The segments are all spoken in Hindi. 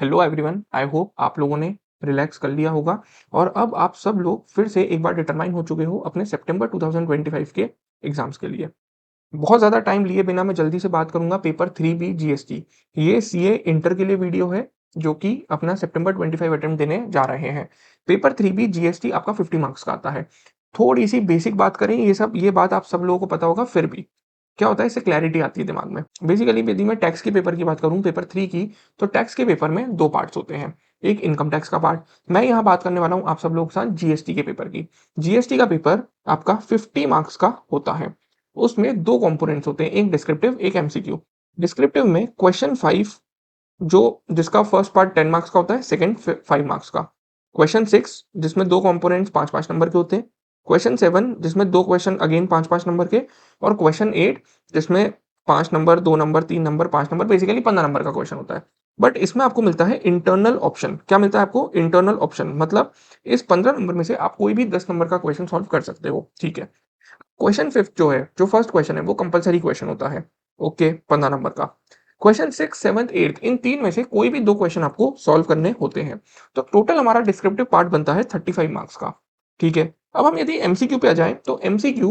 हेलो एवरीवन, आई होप आप लोगों ने रिलैक्स कर लिया होगा और अब आप सब लोग फिर से एक बार डिटरमाइन हो चुके हो अपने सितंबर 2025 के एग्जाम्स के लिए। बहुत ज़्यादा टाइम लिए बिना मैं जल्दी से बात करूंगा पेपर 3B जीएसटी। ये सीए इंटर के लिए वीडियो है जो कि अपना सितंबर 25 अटेम्प्ट देने जा रहे हैं। पेपर 3B जीएसटी आपका 50 मार्क्स का आता है। थोड़ी सी बेसिक बात करें, ये बात आप सब लोगों को पता होगा, फिर भी क्या होता है, इससे क्लैरिटी आती है दिमाग में। बेसिकली यदि मैं टैक्स के पेपर की बात करूं, पेपर 3 की, तो टैक्स के पेपर में दो पार्ट्स होते हैं। एक इनकम टैक्स का पार्ट। मैं यहाँ बात करने वाला हूँ आप सब लोगों के साथ जीएसटी के पेपर की। जीएसटी का पेपर आपका 50 मार्क्स का होता है। उसमें दो कंपोनेंट्स होते हैं, एक डिस्क्रिप्टिव एक एमसीक्यू। डिस्क्रिप्टिव में क्वेश्चन 5, जो जिसका फर्स्ट पार्ट 10 मार्क्स का होता है, सेकंड 5 मार्क्स का। क्वेश्चन 6 जिसमें दो कंपोनेंट्स 5-5 नंबर के होते हैं। क्वेश्चन 7 जिसमें दो क्वेश्चन अगेन 5-5 नंबर के। और क्वेश्चन 8 जिसमें 5 number, 2 number, 3 number, 5 number, basically 15 number का क्वेश्चन होता है। बट इसमें आपको मिलता है इंटरनल ऑप्शन। क्या मिलता है आपको? Internal option. मतलब इस 15 नंबर में से आप कोई भी 10 नंबर का क्वेश्चन सॉल्व कर सकते हो। ठीक है। क्वेश्चन 5 जो है, जो फर्स्ट क्वेश्चन है, वो कंपलसरी क्वेश्चन होता है। ओके, 15 नंबर का। क्वेश्चन 6, 7, 8, इन तीन में से कोई भी दो क्वेश्चन आपको सॉल्व करने होते हैं। तो टोटल हमारा डिस्क्रिप्टिव पार्ट बनता है 35 मार्क्स का। ठीक है। अब हम यदि एमसीक्यू पे आ जाए, तो एमसीक्यू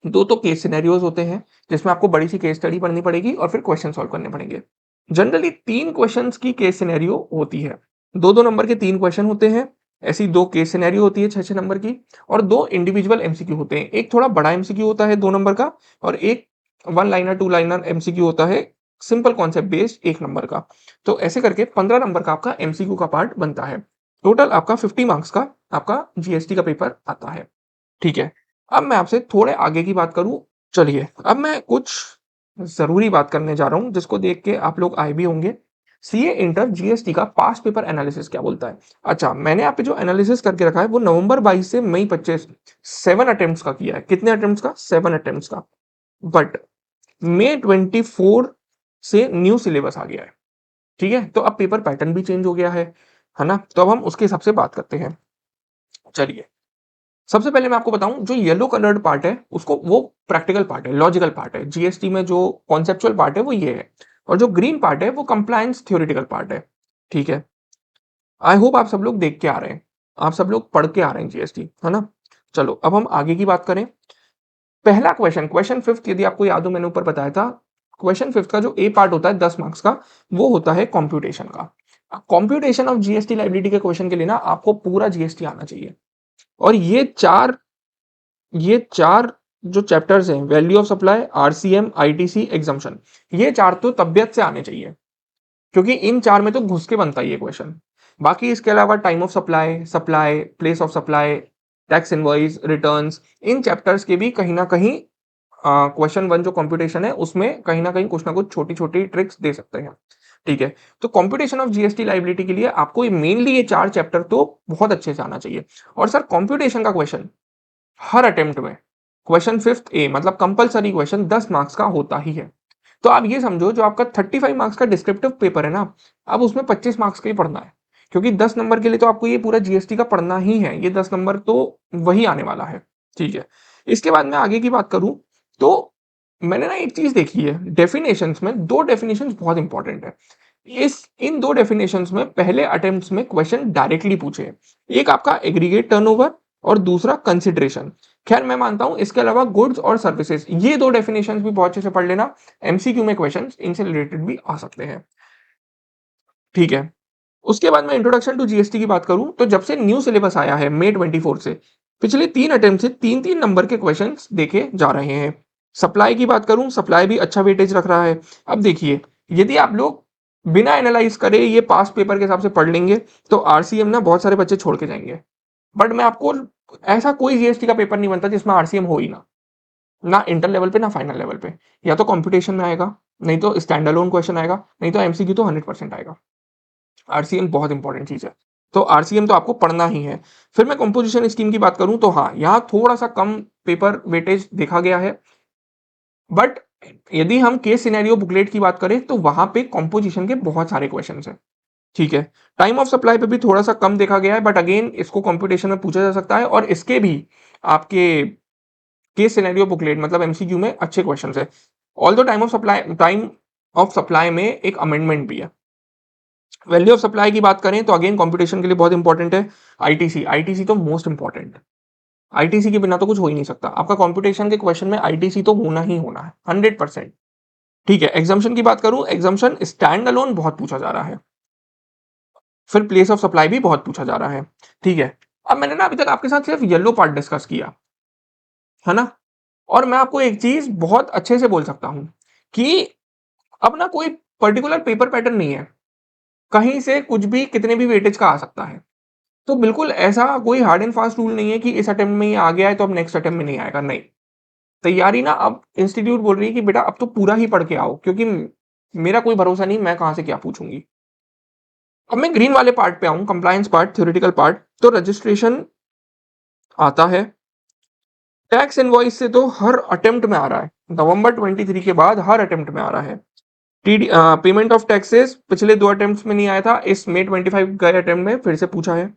दो तो केस सिनेरियोज होते हैं जिसमें आपको बड़ी सी केस स्टडी पढ़नी पड़ेगी और फिर क्वेश्चन सॉल्व करने पड़ेंगे। जनरली तीन क्वेश्चंस की केस सिनेरियो होती है। दो दो नंबर के तीन क्वेश्चन होते हैं। ऐसी दो केस सिनेरियो होती है 6-6 नंबर की। और दो इंडिविजुअल एमसीक्यू होते हैं। एक थोड़ा बड़ा एमसीक्यू होता है 2 नंबर का, और एक 1 लाइनर 2 लाइनर एमसीक्यू होता है, सिंपल कॉन्सेप्ट बेस्ड 1 नंबर का। तो ऐसे करके 15 नंबर का आपका एमसीक्यू का पार्ट बनता है। टोटल आपका 50 मार्क्स का आपका जीएसटी का पेपर आता है। ठीक है। अब मैं आपसे थोड़े आगे की बात करूं। चलिए, अब मैं कुछ जरूरी बात करने जा रहा हूं जिसको देख के आप लोग आए भी होंगे। सीए इंटर जीएसटी का पास्ट पेपर एनालिसिस क्या बोलता है। अच्छा, मैंने आप पे जो एनालिसिस करके रखा है वो नवंबर 22 से मई 25, 7 अटेम्प्ट्स का किया है। कितने अटेम्प्ट्स का? 7 अटेम्प्ट्स का। बट मई 24 से न्यू सिलेबस आ गया है। ठीक है, तो अब पेपर पैटर्न भी चेंज हो गया है ना। तो अब हम उसके हिसाब से बात करते हैं। चलिए, सबसे पहले मैं आपको बताऊं, जो येलो कलर्ड पार्ट है उसको, वो प्रैक्टिकल पार्ट है, लॉजिकल पार्ट है। जीएसटी में जो कॉन्सेप्चुअल पार्ट है वो ये है। और जो ग्रीन पार्ट है वो कंप्लायंस थ्योरेटिकल पार्ट है। ठीक है। आई होप आप सब लोग देख के आ रहे हैं, आप सब लोग पढ़ के आ रहे हैं जीएसटी, है ना। चलो, अब हम आगे की बात करें। पहला क्वेश्चन, क्वेश्चन 5, यदि आपको याद हो मैंने ऊपर बताया था, क्वेश्चन 5 का जो ए पार्ट होता है 10 मार्क्स का, वो होता है कॉम्प्यूटेशन का। कॉम्प्यूटेशन ऑफ जीएसटी लाइबिलिटी के क्वेश्चन के लिए ना आपको पूरा जीएसटी आना चाहिए। और ये चार जो चैप्टर्स हैं, value of supply, RCM, ITC, exemption, ये चार तो तबियत से आने चाहिए, क्योंकि इन चार में तो घुस के बनता है ये क्वेश्चन। बाकी इसके अलावा time of supply, supply, place of supply, tax invoice, returns, in chapters के भी कहीं ना कहीं क्वेश्चन 1 जो कंप्यूटेशन है उसमें कहीं ना कुछ छोटी छोटी ट्रिक्स दे सकते हैं। ठीक है। तो कंप्यूटेशन ऑफ जीएसटी लाइबिलिटी के लिए आपको मेनली ये चार चैप्टर तो बहुत अच्छे से आना चाहिए। और सर, कंप्यूटेशन का क्वेश्चन हर अटेम्प्ट में, क्वेश्चन 5th ए मतलब कंपलसरी क्वेश्चन 10 मार्क्स का होता ही है। तो आप ये समझो, जो आपका 35 मार्क्स का डिस्क्रिप्टिव पेपर है ना, अब उसमें 25 मार्क्स का ही पढ़ना है। क्योंकि 10 नंबर के लिए तो आपको ये पूरा जीएसटी का पढ़ना ही है, ये 10 नंबर तो वही आने वाला है। ठीक है। इसके बाद मैं आगे की बात करूं, तो मैंने ना एक चीज देखी है, डेफिनेशंस में दो डेफिनेशंस बहुत इंपॉर्टेंट है। इस इन दो डेफिनेशंस में पहले अटेम्प्ट्स में क्वेश्चन डायरेक्टली पूछे हैं। एक आपका एग्रीगेट टर्नओवर और दूसरा कंसिडरेशन। खैर, मैं मानता हूं इसके अलावा गुड्स और सर्विसेज, ये दो डेफिनेशंस भी बहुत अच्छे से पढ़ लेना। एमसीक्यू में क्वेश्चंस इनसे रिलेटेड भी आ सकते हैं। ठीक है। उसके बाद मैं इंट्रोडक्शन टू जीएसटी की बात करूं, तो जब से न्यू सिलेबस आया है मई 24 से, पिछले 3 अटेम्प्ट से 3-3 नंबर के क्वेश्चंस देखे जा रहे हैं। सप्लाई की बात करूं, सप्लाई भी अच्छा वेटेज रख रहा है। अब देखिए, यदि आप लोग बिना एनालाइज करे ये पास पेपर के हिसाब से पढ़ लेंगे, तो आरसीएम ना बहुत सारे बच्चे छोड़ के जाएंगे। बट मैं आपको, ऐसा कोई जीएसटी का पेपर नहीं बनता जिसमें आरसीएम हो ही ना, ना इंटर लेवल पे ना फाइनल लेवल पे। या तो कंपटीशन में आएगा, नहीं तो स्टैंड अलोन क्वेश्चन आएगा, नहीं तो एमसीक्यू तो 100% आएगा। आरसीएम बहुत इंपॉर्टेंट चीज है। तो आरसीएम तो आपको पढ़ना ही है। फिर मैं कंपोजिशन स्कीम की बात करूं, तो हाँ, यहाँ थोड़ा सा कम पेपर वेटेज देखा गया है। बट यदि हम केस सिनेरियो बुकलेट की बात करें, तो वहां पे कंपोजिशन के बहुत सारे क्वेश्चन हैं। ठीक है। टाइम ऑफ सप्लाई पे भी थोड़ा सा कम देखा गया है, बट अगेन इसको कंप्यूटेशन में पूछा जा सकता है, और इसके भी आपके केस सिनेरियो बुकलेट मतलब एमसीक्यू में अच्छे क्वेश्चंस है। ऑल दो टाइम ऑफ सप्लाई में एक अमेंडमेंट भी है। वैल्यू ऑफ सप्लाई की बात करें तो अगेन कंपटीशन के लिए बहुत इंपॉर्टेंट है आईटीसी। आईटीसी तो मोस्ट इंपॉर्टेंट, आईटीसी के बिना तो कुछ हो ही नहीं सकता। आपका कंपटीशन के क्वेश्चन में आईटीसी तो होना ही होना है 100%। ठीक है, एग्जाम्शन की बात करूं, एग्जाम्शन स्टैंड अलोन बहुत पूछा जा रहा है, फिर प्लेस ऑफ सप्लाई भी बहुत पूछा जा रहा है। ठीक है, अब मैंने ना अभी तक आपके साथ सिर्फ येलो पार्ट डिस्कस किया है ना, और मैं आपको एक चीज बहुत अच्छे से बोल सकता हूं कि अब ना कोई पर्टिकुलर पेपर पैटर्न नहीं है, कहीं से कुछ भी कितने भी वेटेज का आ सकता है। तो बिल्कुल ऐसा कोई हार्ड एंड फास्ट रूल नहीं है कि इस अटेम्प्ट में ये आ गया है तो अब नेक्स्ट अटेम्प्ट में नहीं आएगा, नहीं। तैयारी ना अब इंस्टीट्यूट बोल रही है कि बेटा अब तो पूरा ही पढ़ के आओ, क्योंकि मेरा कोई भरोसा नहीं मैं कहां से क्या पूछूंगी। अब मैं ग्रीन वाले पार्ट पे आऊं, कंप्लायंस पार्ट, थ्योरेटिकल पार्ट। तो रजिस्ट्रेशन आता है, टैक्स इनवॉइस से तो हर अटेम्प्ट में आ रहा है, नवंबर 23 के बाद हर अटेम्प्ट में आ रहा है। टीडी पेमेंट ऑफ टैक्सेस पिछले 2 अटेम्प्ट्स में नहीं आया था, इस May 25 गए अटेम्प्ट में फिर से पूछा है।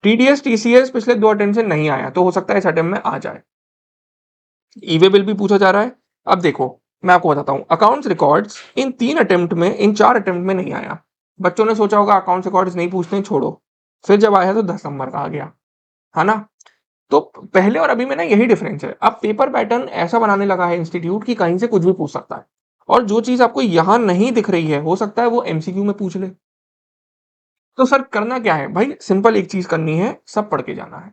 टीडीएस टीसीएस पिछले 2 अटेम्प्ट से नहीं आया, तो हो सकता है इस अटेम्प्ट में आ जाए। ईवे बिल भी पूछा जा रहा है। अब देखो मैं आपको बताता हूं, अकाउंट्स रिकॉर्ड्स इन 3 अटेम्प्ट में, इन 4 अटेम्प्ट में नहीं आया। बच्चों ने सोचा होगा अकाउंट्स रिकॉर्ड्स नहीं पूछते, छोड़ो। फिर जब आया तो 10 नंबर का आ गया, है ना। तो पहले और अभी में ना यही डिफरेंस है, अब पेपर पैटर्न ऐसा बनाने लगा है इंस्टीट्यूट की कहीं से कुछ भी पूछ सकता है, और जो चीज आपको यहां नहीं दिख रही है हो सकता है वो एमसीक्यू में पूछ ले। तो सर करना क्या है भाई, सिंपल एक चीज करनी है, सब पढ़ के जाना है।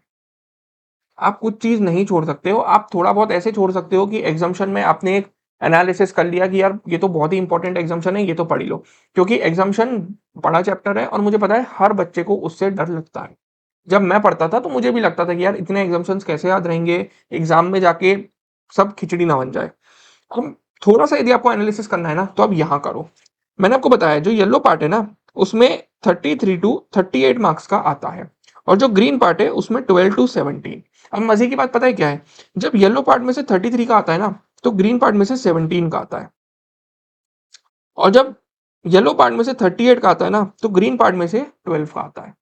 आप कुछ चीज नहीं छोड़ सकते हो, आप थोड़ा बहुत ऐसे छोड़ सकते हो कि एग्जाम्शन में आपने एक एनालिसिस कर लिया कि यार ये तो बहुत ही इंपॉर्टेंट एग्जाम्शन है, ये तो पढ़ ही लो। क्योंकि एग्जाम्शन बड़ा चैप्टर है और मुझे पता है हर बच्चे को उससे डर लगता है। जब मैं पढ़ता था तो मुझे भी लगता था कि यार इतने एग्जाम्शंस कैसे याद रहेंगे, एग्जाम में जाके सब खिचड़ी ना बन जाए। अब थोड़ा सा यदि आपको एनालिसिस करना है ना तो अब यहाँ करो। मैंने आपको बताया जो येलो पार्ट है ना उसमें 33 टू 38 मार्क्स का आता है, और जो ग्रीन पार्ट है उसमें 12 टू 17। अब मजे की बात पता है क्या है, जब येलो पार्ट में से 33 का आता है ना तो ग्रीन पार्ट में से 17 का आता है, और जब येलो पार्ट में से 38 का आता है ना तो ग्रीन पार्ट में से 12 का आता है।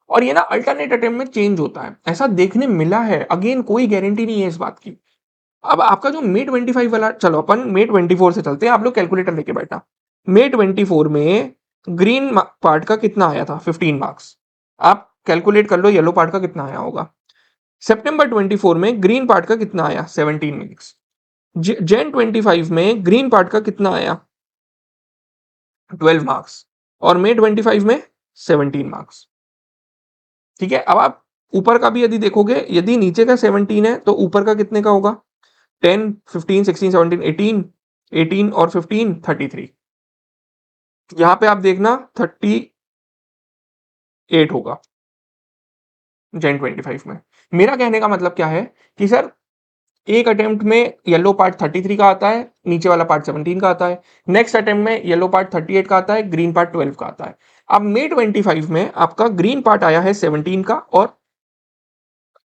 और ये ना अल्टरनेट अटेम्प्ट में चेंज होता है, ऐसा देखने मिला है, अगेन कोई गारंटी नहीं है इस बात की। अब आपका जो May 25 वाला, चलो अपन May 24 से चलते हैं, आप लोग कैलकुलेटर लेके बैठना। May 24 में ग्रीन पार्ट का कितना आया था, 15 मार्क्स। आप कैलकुलेट कर लो येलो पार्ट का कितना आया होगा। सितंबर 24 में ग्रीन पार्ट का कितना आया, 17 मार्क्स। जैन 25 में ग्रीन पार्ट का कितना आया, 12 मार्क्स। और May 25 में 17 मार्क्स। ठीक है, अब आप ऊपर का भी यदि देखोगे, यदि नीचे का 17 है तो ऊपर का कितने का होगा, 10, 15, 16, 17, 18, 18 और 15, 33। यहां पे आप देखना 38 होगा जैन 25 में। मेरा कहने का मतलब क्या है कि सर एक अटेम्प्ट में येलो पार्ट 33 का आता है, नीचे वाला पार्ट 17 का आता है। नेक्स्ट अटेम्प्ट में येलो पार्ट 38 का आता है, ग्रीन पार्ट 12 का आता है। अब May 25 में आपका ग्रीन पार्ट आया है 17 का और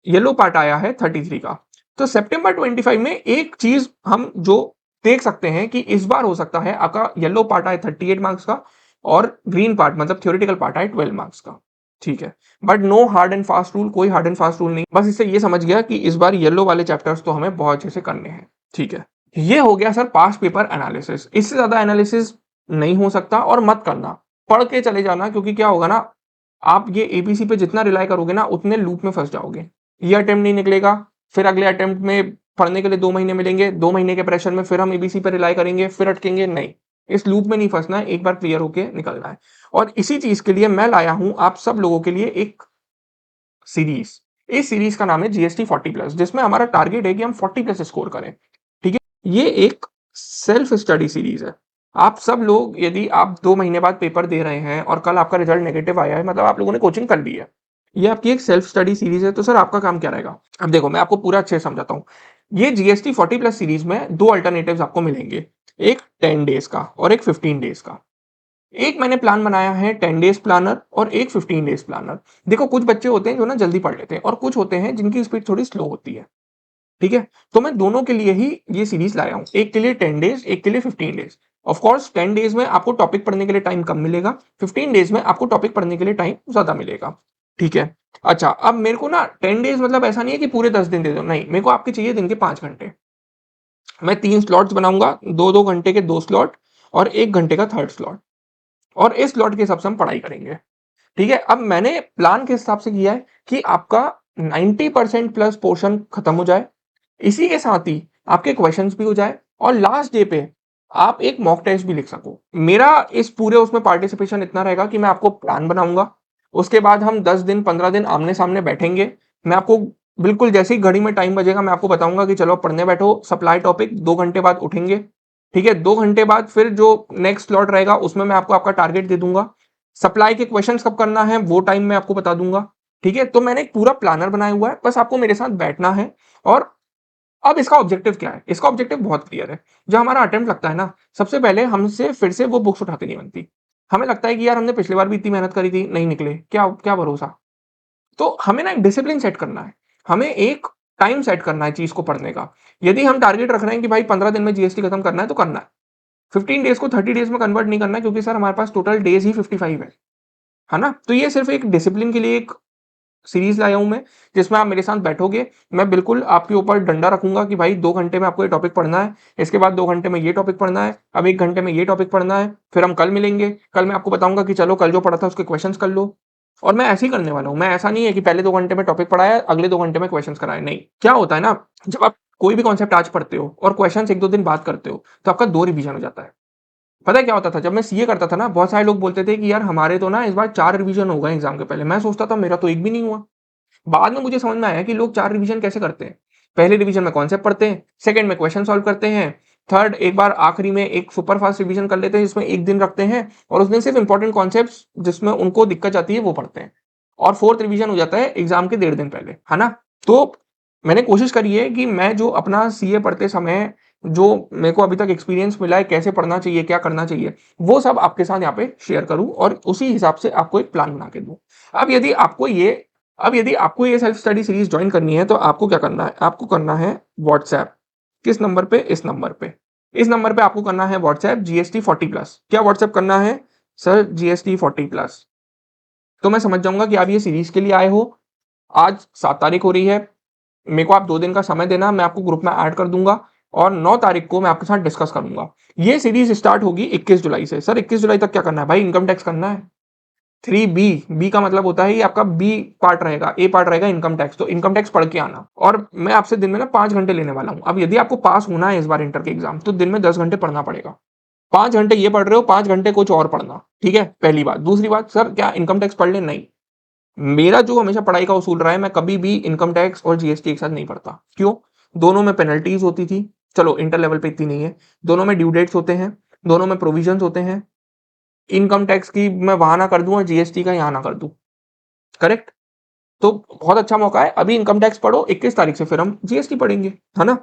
येलो पार्ट आया है 33 का। तो सितंबर 25 में एक चीज हम जो देख सकते हैं कि इस बार हो सकता है आपका येलो पार्ट आए 38 मार्क्स का और ग्रीन पार्ट मतलब थ्योरेटिकल पार्ट आए 12 मार्क्स का। ठीक है, but no hard and fast rule, कोई हार्ड एंड फास्ट रूल नहीं, बस इससे ये समझ गया कि इस बार येलो वाले चैप्टर्स तो हमें बहुत अच्छे से करने हैं। ठीक है, ये हो गया सर पास्ट पेपर एनालिसिस। इससे ज्यादा एनालिसिस नहीं हो सकता, और मत करना, पढ़ के चले जाना, क्योंकि क्या होगा ना, आप ये एबीसी पे जितना रिलाई करोगे ना उतने लूप में फंस जाओगे। ये अटेम्प्ट नहीं निकलेगा, फिर अगले अटेम्प्ट में पढ़ने के लिए 2 महीने मिलेंगे, 2 महीने के प्रेशर में फिर हम एबीसी पर रिलाई करेंगे, फिर अटकेंगे, नहीं। इस लूप में नहीं फंसना है, एक बार क्लियर होके निकलना है। और इसी चीज के लिए मैं लाया हूं आप सब लोगों के लिए एक सीरीज। इस सीरीज का नाम है जीएसटी 40+, जिसमें हमारा टारगेट है कि हम 40+ स्कोर करें। ठीक है, ये एक सेल्फ स्टडी सीरीज है। आप सब लोग यदि आप 2 महीने बाद पेपर दे रहे हैं और कल आपका रिजल्ट नेगेटिव आया है, मतलब आप लोगों ने कोचिंग कर ली है, ये आपकी एक सेल्फ स्टडी सीरीज है। तो सर आपका काम क्या रहेगा, अब देखो मैं आपको पूरा अच्छे से समझाता हूँ। ये जीएसटी 40+ सीरीज में 2 अल्टरनेटिव्स आपको मिलेंगे, एक 10 डेज का और एक 15 डेज का। एक मैंने प्लान बनाया है 10 डेज प्लानर और एक 15 डेज प्लानर। देखो कुछ बच्चे होते हैं जो ना जल्दी पढ़ लेते हैं और कुछ होते हैं जिनकी स्पीड थोड़ी स्लो होती है। ठीक है, तो मैं दोनों के लिए ही ये सीरीज लाया हूं, एक के लिए 10 डेज, एक के लिए 15 डेज। ऑफ कोर्स 10 डेज में आपको टॉपिक पढ़ने के लिए टाइम कम मिलेगा, 15 डेज में आपको टॉपिक पढ़ने के लिए टाइम ज्यादा मिलेगा। ठीक है, अच्छा अब मेरे को ना 10 डेज मतलब ऐसा नहीं है कि पूरे 10 दिन दे दो, नहीं, मेरे को आपके चाहिए दिन के 5 घंटे। मैं 3 स्लॉट्स बनाऊंगा, 2-2 घंटे के 2 स्लॉट और 1 घंटे का थर्ड स्लॉट। और इस स्लॉट के हिसाब से हम पढ़ाई करेंगे। ठीक है, अब मैंने प्लान के हिसाब से किया है कि आपका 90% प्लस पोर्शन खत्म हो जाए, इसी के साथ ही आपके क्वेश्चंस भी हो जाए और लास्ट डे पे आप एक मॉक टेस्ट भी लिख सको। मेरा इस पूरे उसमें पार्टिसिपेशन इतना रहेगा कि मैं आपको प्लान बनाऊंगा, उसके बाद हम 10 दिन 15 दिन आमने सामने बैठेंगे, मैं आपको बिल्कुल जैसे ही घड़ी में टाइम बजेगा मैं आपको बताऊंगा कि चलो पढ़ने बैठो, सप्लाई टॉपिक 2 घंटे बाद उठेंगे। ठीक है, 2 घंटे बाद फिर जो नेक्स्ट स्लॉट रहेगा उसमें मैं आपको आपका टारगेट दे दूंगा, सप्लाई के क्वेश्चंस कब करना है वो टाइम मैं आपको बता दूंगा। ठीक है, तो मैंने एक पूरा प्लानर बनाया हुआ है, बस आपको मेरे साथ बैठना है। और अब इसका ऑब्जेक्टिव क्या है? इसका ऑब्जेक्टिव बहुत क्लियर है। जो हमारा अटेम्प्ट लगता है ना, सबसे पहले हमसे फिर से वो बुक्स उठाते नहीं बनती। हमें लगता है कि यार हमने पिछली बार भी इतनी मेहनत करी थी, नहीं निकले, क्या क्या भरोसा। तो हमें ना एक डिसिप्लिन सेट करना है, हमें एक टाइम सेट करना है चीज को पढ़ने का। यदि हम टारगेट रख रहे हैं कि भाई 15 दिन में जीएसटी खत्म करना है तो करना है, 15 डेज को 30 डेज में कन्वर्ट नहीं करना है, क्योंकि सर हमारे पास टोटल डेज ही 55 है ना। तो ये सिर्फ एक डिसिप्लिन के लिए एक सीरीज लाया हूं मैं, जिसमें आप मेरे साथ बैठोगे, मैं बिल्कुल आपके ऊपर डंडा रखूंगा कि भाई 2 घंटे में आपको ये टॉपिक पढ़ना है, इसके बाद 2 घंटे में ये टॉपिक पढ़ना है, अब 1 घंटे में ये टॉपिक पढ़ना है, फिर हम कल मिलेंगे, कल मैं आपको बताऊंगा कि चलो कल जो पढ़ा था उसके क्वेश्चंस कर लो। और मैं ऐसे ही करने वाला हूँ, मैं ऐसा नहीं है कि पहले 2 घंटे में टॉपिक पढ़ाया अगले 2 घंटे में क्वेश्चंस कराए, नहीं। क्या होता है ना, जब आप कोई भी कॉन्सेप्ट आज पढ़ते हो और क्वेश्चंस 1-2 दिन बाद करते हो तो आपका 2 रिवीजन हो जाता है। पता है क्या होता था, जब मैं सीए करता था ना, बहुत सारे लोग बोलते थे कि यार हमारे तो ना इस बार 4 रिवीजन हो गए एग्जाम के पहले। मैं सोचता था मेरा तो एक भी नहीं हुआ। बाद में मुझे समझ में आया कि लोग 4 रिवीजन कैसे करते हैं। पहले रिवीजन में कॉन्सेप्ट पढ़ते हैं, सेकंड में क्वेश्चन सॉल्व करते हैं, थर्ड एक बार आखिरी में एक सुपर फास्ट रिवीजन कर लेते हैं जिसमें 1 दिन रखते हैं और उसमें सिर्फ इंपॉर्टेंट कॉन्सेप्ट्स जिसमें उनको दिक्कत आती है वो पढ़ते हैं। और फोर्थ रिवीजन हो जाता है एग्जाम के 1.5 दिन पहले, है ना। तो मैंने कोशिश करी है कि मैं जो अपना सीए पढ़ते समय जो मेरे को अभी तक एक्सपीरियंस मिला है, कैसे पढ़ना चाहिए, क्या करना चाहिए, वो सब आपके साथ यहाँ पे शेयर करूं और उसी हिसाब से आपको एक प्लान बना के दूं। अब यदि आपको ये अब यदि आपको ये सेल्फ स्टडी सीरीज ज्वाइन करनी है तो आपको क्या करना है, आपको करना है व्हाट्सएप। किस नंबर पे? इस नंबर पे आपको करना है व्हाट्सएप जीएसटी 40+। क्या व्हाट्सएप करना है? Sir GST 40+। तो मैं समझ जाऊंगा कि आप ये सीरीज के लिए आए हो। आज 7 तारीख हो रही है, मेरे को आप 2 दिन का समय देना, मैं आपको ग्रुप में ऐड कर दूंगा और 9 तारीख को मैं आपके साथ डिस्कस करूंगा। ये सीरीज स्टार्ट होगी 21 जुलाई से। सर 21 जुलाई तक क्या करना है भाई? इनकम टैक्स करना है। 3B, बी का मतलब होता है ये आपका बी पार्ट रहेगा, ए पार्ट रहेगा इनकम टैक्स। तो इनकम टैक्स पढ़ के आना, और मैं आपसे दिन में ना 5 घंटे लेने वाला हूं। अब यदि आपको पास होना है इस बार इंटर के एग्जाम, तो दिन में 10 घंटे पढ़ना पड़ेगा। 5 घंटे ये पढ़ रहे हो, 5 घंटे कुछ और पढ़ना। ठीक है, पहली बात। दूसरी बात, सर क्या इनकम टैक्स पढ़ ले? नहीं, मेरा जो हमेशा पढ़ाई का उसूल रहा है, मैं कभी भी इनकम टैक्स और जीएसटी एक साथ नहीं पढ़ता। क्यों? दोनों में पेनल्टीज होती थी, चलो इंटर लेवल पे इतनी नहीं है। दोनों में ड्यू डेट्स होते हैं, दोनों में प्रोविजन होते हैं। इनकम टैक्स की मैं वहां ना कर दूं और जीएसटी का यहां ना कर दूं। करेक्ट। तो बहुत अच्छा मौका है, अभी इनकम टैक्स पढ़ो, 21 तारीख से फिर हम जीएसटी पढ़ेंगे, है ना।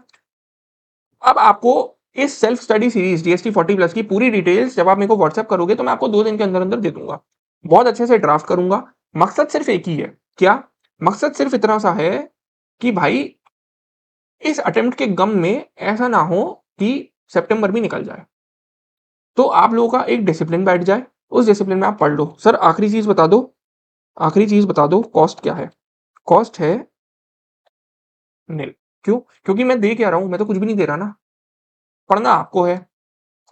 अब आपको इस सेल्फ स्टडी सीरीज जीएसटी 40+ की पूरी डिटेल्स जब आप मेरे को व्हाट्सएप करोगे तो मैं आपको 2 दिन के अंदर अंदर दे दूंगा। बहुत अच्छे से ड्राफ्ट करूंगा। मकसद सिर्फ एक ही है। क्या? मकसद सिर्फ इतना सा है कि भाई इस अटेम्प्ट के गम में ऐसा ना हो कि सितंबर भी निकल जाए, तो आप लोगों का एक डिसिप्लिन बैठ जाए, उस डिसिप्लिन में आप पढ़ लो। सर आखिरी चीज बता दो, कॉस्ट क्या है? कॉस्ट है नील। क्यों? क्योंकि मैं दे क्या रहा हूं, मैं तो कुछ भी नहीं दे रहा ना। पढ़ना आपको है,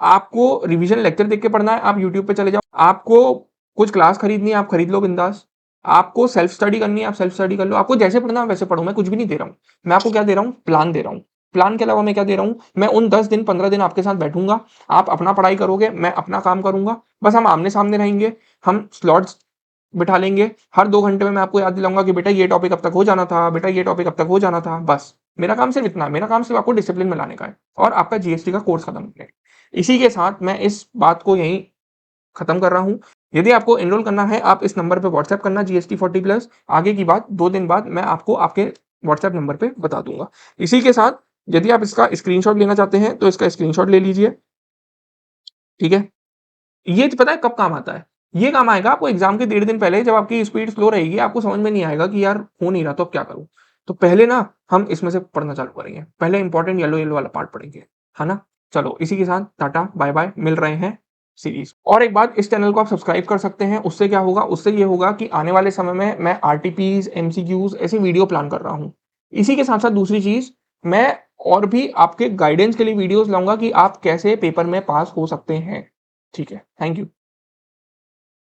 आपको रिवीजन लेक्चर देख के पढ़ना है, आप यूट्यूब पे चले जाओ। आपको कुछ क्लास खरीदनी है, आप खरीद लो बिंदास। आपको सेल्फ स्टडी करनी है, आप सेल्फ स्टडी कर लो। आपको जैसे पढ़ना है वैसे पढ़ो, मैं कुछ भी नहीं दे रहा हूँ। मैं आपको क्या दे रहा हूँ? प्लान दे रहा हूँ। प्लान के अलावा मैं क्या दे रहा हूँ? मैं उन 10 दिन 15 दिन आपके साथ बैठूंगा, आप अपना पढ़ाई करोगे, मैं अपना काम करूंगा, बस हम आमने सामने रहेंगे। हम स्लॉट्स बिठा लेंगे, हर 2 घंटे में मैं आपको याद दिलाऊंगा कि बेटा ये टॉपिक अब तक हो जाना था, बेटा ये टॉपिक अब तक हो जाना था। बस मेरा काम सिर्फ इतना है, मेरा काम सिर्फ आपको डिसिप्लिन में लाने का है और आपका जीएसटी का कोर्स खत्म करने का। इसी के साथ मैं इस बात को यहीं खत्म कर रहा हूं। यदि आपको एनरोल करना है, आप इस नंबर पे व्हाट्सएप करना जीएसटी 40+। आगे की बात 2 दिन बाद मैं आपको आपके व्हाट्सएप नंबर पे बता दूंगा। इसी के साथ यदि आप इसका स्क्रीनशॉट लेना चाहते हैं तो इसका स्क्रीनशॉट ले लीजिए। ठीक है, ये पता है कब काम आता है? ये काम आएगा आपको एग्जाम के 1.5 दिन पहले, जब आपकी स्पीड स्लो रहेगी, आपको समझ में नहीं आएगा कि यार हो नहीं रहा तो अब क्या करूं। तो पहले ना हम इसमें से पढ़ना चालू करेंगे, पहले इंपॉर्टेंट येलो येलो वाला पार्ट पढ़ेंगे, है ना। चलो इसी के साथ टाटा बाय बाय, मिल रहे हैं सीरीज। और एक बात, इस चैनल को आप सब्सक्राइब कर सकते हैं। उससे क्या होगा? उससे ये होगा कि आने वाले समय में मैं आरटीपीज, एमसीक्यूज ऐसी वीडियो प्लान कर रहा हूं। इसी के साथ साथ दूसरी चीज, मैं और भी आपके गाइडेंस के लिए वीडियोस लाऊंगा कि आप कैसे पेपर में पास हो सकते हैं। ठीक है, थैंक यू।